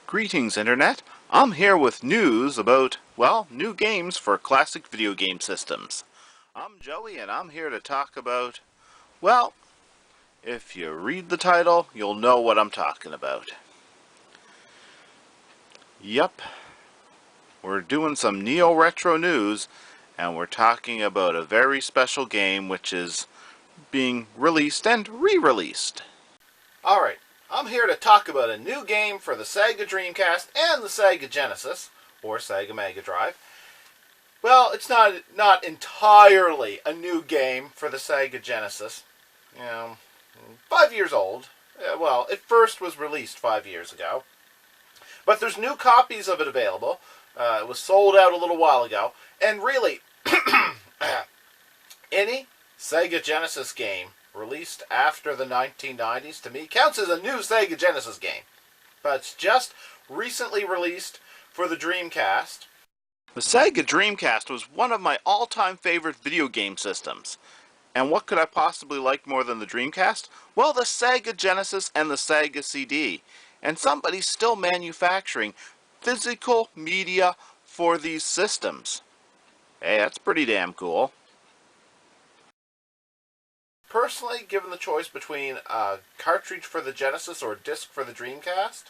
Greetings, Internet. I'm here with news about, well, new games for classic video game systems. I'm Joey, and I'm here to talk about, well, if you read the title, you'll know what I'm talking about. Yep, we're doing some neo-retro news, and we're talking about a very special game which is being released and re-released. Alright, I'm here to talk about a new game for the Sega Dreamcast and the Sega Genesis, or Sega Mega Drive. Well, it's not entirely a new game for the Sega Genesis. 5 years old. Well, it first was released 5 years ago. But there's new copies of it available. It was sold out a little while ago. And really, any Sega Genesis game released after the 1990s, to me, counts as a new Sega Genesis game. But it's just recently released for the Dreamcast. The Sega Dreamcast was one of my all-time favorite video game systems. And what could I possibly like more than the Dreamcast? Well, the Sega Genesis and the Sega CD. And somebody's still manufacturing physical media for these systems. Hey, that's pretty damn cool. Personally, given the choice between a cartridge for the Genesis or a disc for the Dreamcast,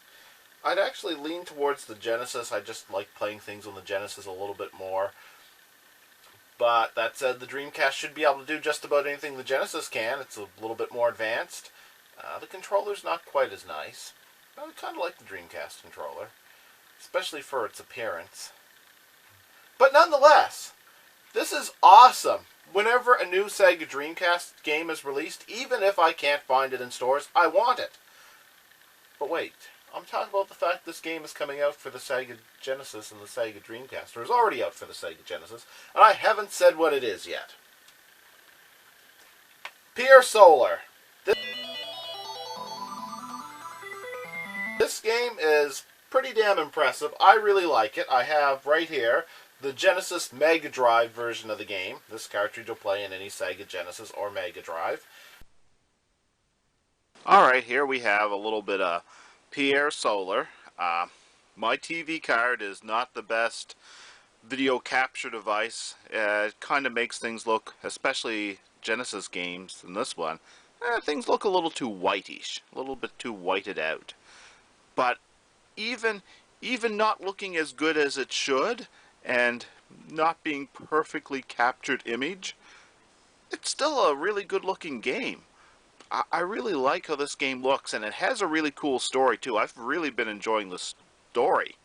I'd actually lean towards the Genesis. I just like playing things on the Genesis a little bit more. But that said, the Dreamcast should be able to do just about anything the Genesis can. It's a little bit more advanced. The controller's not quite as nice. I kind of like the Dreamcast controller, especially for its appearance. But nonetheless, this is awesome. Whenever a new Sega Dreamcast game is released, even if I can't find it in stores, I want it. But wait, I'm talking about the fact this game is coming out for the Sega Genesis and the Sega Dreamcast, or is already out for the Sega Genesis, and I haven't said what it is yet. Pier Solar. This game is pretty damn impressive. I really like it. I have right here the Genesis Mega Drive version of the game. This cartridge will play in any Sega Genesis or Mega Drive. Alright, here we have a little bit of Pier Solar. My TV card is not the best video capture device. It kind of makes things look, especially Genesis games in this one, things look a little too whitish, a little bit too whited out. But even not looking as good as it should, and not being perfectly captured image, it's still a really good looking game. I really like how this game looks, and it has a really cool story too. I've really been enjoying the story.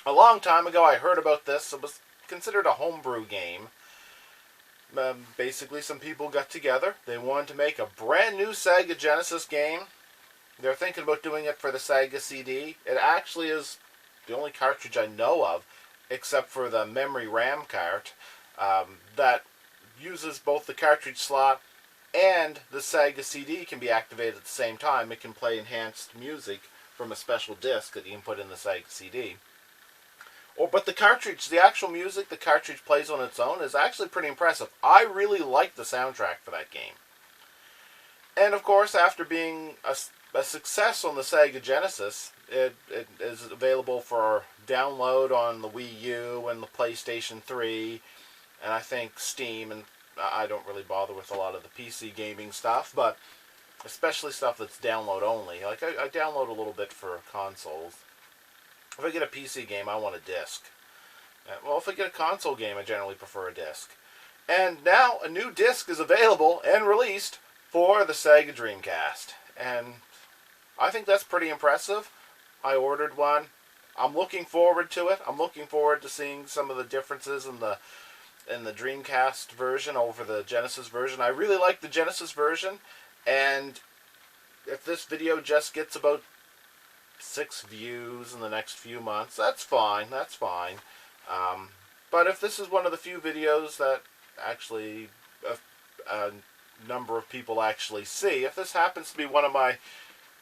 A long time ago I heard about this. It was considered a homebrew game. Basically some people got together. They wanted to make a brand new Sega Genesis game. They're thinking about doing it for the Sega CD. It actually is the only cartridge I know of, except for the memory RAM cart, that uses both the cartridge slot and the Sega CD can be activated at the same time. It can play enhanced music from a special disc that you can put in the Sega CD. But the cartridge, the actual music the cartridge plays on its own is actually pretty impressive. I really like the soundtrack for that game. And of course, after being a success on the Sega Genesis, it is available for download on the Wii U and the PlayStation 3, and I think Steam, and I don't really bother with a lot of the PC gaming stuff, but especially stuff that's download only. Like, I download a little bit for consoles. If I get a PC game, I want a disc. Well, if I get a console game, I generally prefer a disc. And now, a new disc is available and released for the Sega Dreamcast. And I think that's pretty impressive. I ordered one. I'm looking forward to it. I'm looking forward to seeing some of the differences in the Dreamcast version over the Genesis version. I really like the Genesis version, and if this video just gets about 6 views in the next few months, that's fine. That's fine. But if this is one of the few videos that actually a number of people actually see, if this happens to be one of my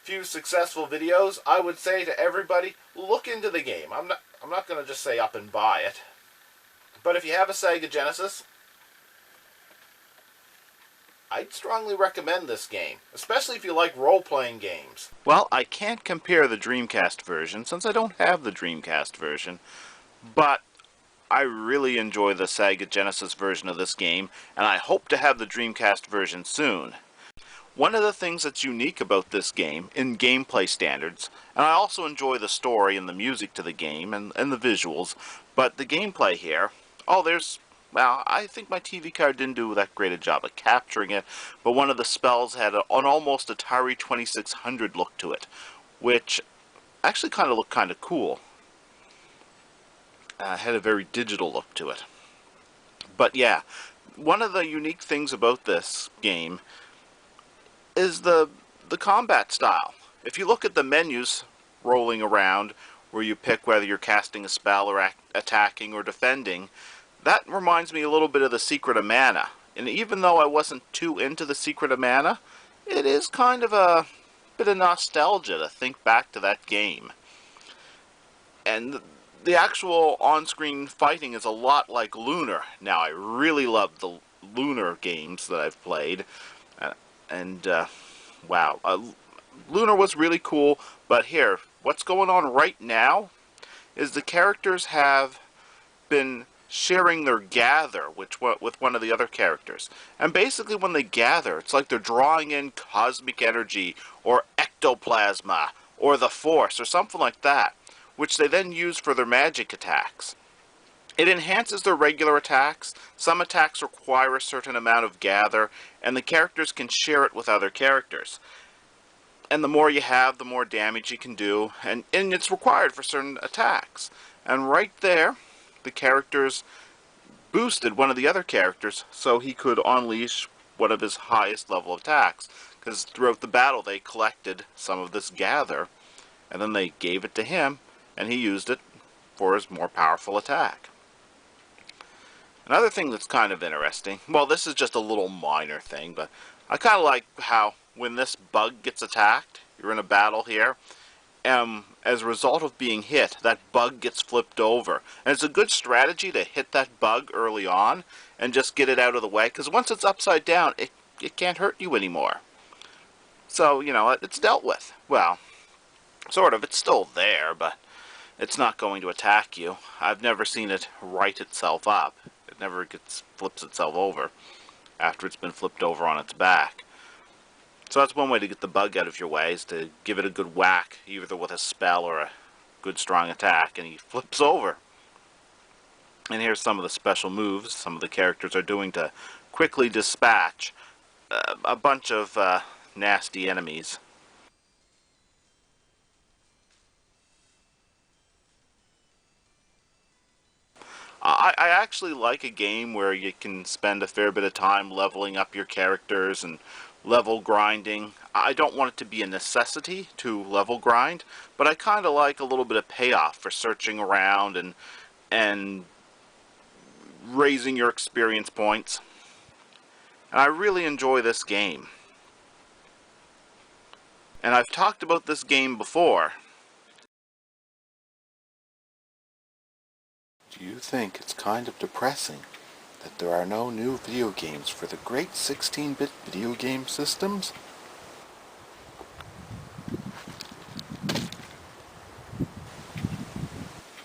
few successful videos, I would say to everybody, look into the game. I'm not going to just say up and buy it. But if you have a Sega Genesis, I'd strongly recommend this game, especially if you like role-playing games. Well, I can't compare the Dreamcast version since I don't have the Dreamcast version, but I really enjoy the Sega Genesis version of this game, and I hope to have the Dreamcast version soon. One of the things that's unique about this game, in gameplay standards, and I also enjoy the story and the music to the game and the visuals, but the gameplay here, well, I think my TV card didn't do that great a job of capturing it, but one of the spells had an almost Atari 2600 look to it, which actually kind of looked kind of cool. Had a very digital look to it. But yeah, one of the unique things about this game is the combat style. If you look at the menus rolling around where you pick whether you're casting a spell or attacking or defending, that reminds me a little bit of the Secret of Mana. And even though I wasn't too into the Secret of Mana, it is kind of a bit of nostalgia to think back to that game. And the actual on-screen fighting is a lot like Lunar. Now, I really love the Lunar games that I've played. Wow, Lunar was really cool, but here, what's going on right now is the characters have been sharing their gather with one of the other characters. And basically when they gather, it's like they're drawing in cosmic energy or ectoplasma or the Force or something like that, which they then use for their magic attacks. It enhances their regular attacks. Some attacks require a certain amount of gather, and the characters can share it with other characters. And the more you have, the more damage you can do, and it's required for certain attacks. And right there, the characters boosted one of the other characters so he could unleash one of his highest level attacks. Because throughout the battle they collected some of this gather, and then they gave it to him, and he used it for his more powerful attack. Another thing that's kind of interesting, well, this is just a little minor thing, but I kind of like how when this bug gets attacked, you're in a battle here, as a result of being hit, that bug gets flipped over. And it's a good strategy to hit that bug early on and just get it out of the way, because once it's upside down, it can't hurt you anymore. So, you know, it's dealt with. Well, sort of. It's still there, but it's not going to attack you. I've never seen it right itself up. It never flips itself over after it's been flipped over on its back. So that's one way to get the bug out of your way, is to give it a good whack, either with a spell or a good strong attack, and he flips over. And here's some of the special moves some of the characters are doing to quickly dispatch a bunch of nasty enemies. I actually like a game where you can spend a fair bit of time leveling up your characters and level grinding. I don't want it to be a necessity to level grind, but I kind of like a little bit of payoff for searching around and raising your experience points. And I really enjoy this game. And I've talked about this game before. Do you think it's kind of depressing that there are no new video games for the great 16-bit video game systems?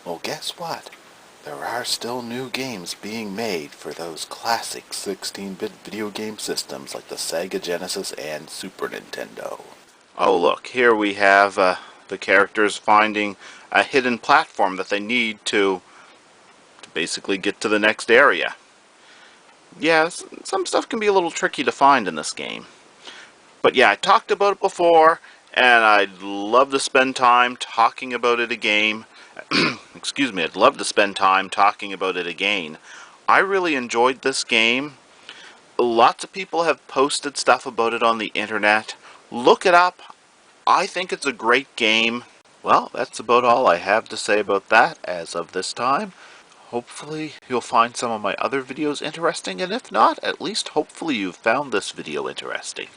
Well, guess what? There are still new games being made for those classic 16-bit video game systems like the Sega Genesis and Super Nintendo. Oh look, here we have the characters finding a hidden platform that they need to basically get to the next area. Yeah, some stuff can be a little tricky to find in this game. But yeah, I talked about it before, and I'd love to spend time talking about it again. Excuse me, I'd love to spend time talking about it again. I really enjoyed this game. Lots of people have posted stuff about it on the internet. Look it up. I think it's a great game. Well, that's about all I have to say about that as of this time. Hopefully you'll find some of my other videos interesting, and if not, at least hopefully you've found this video interesting.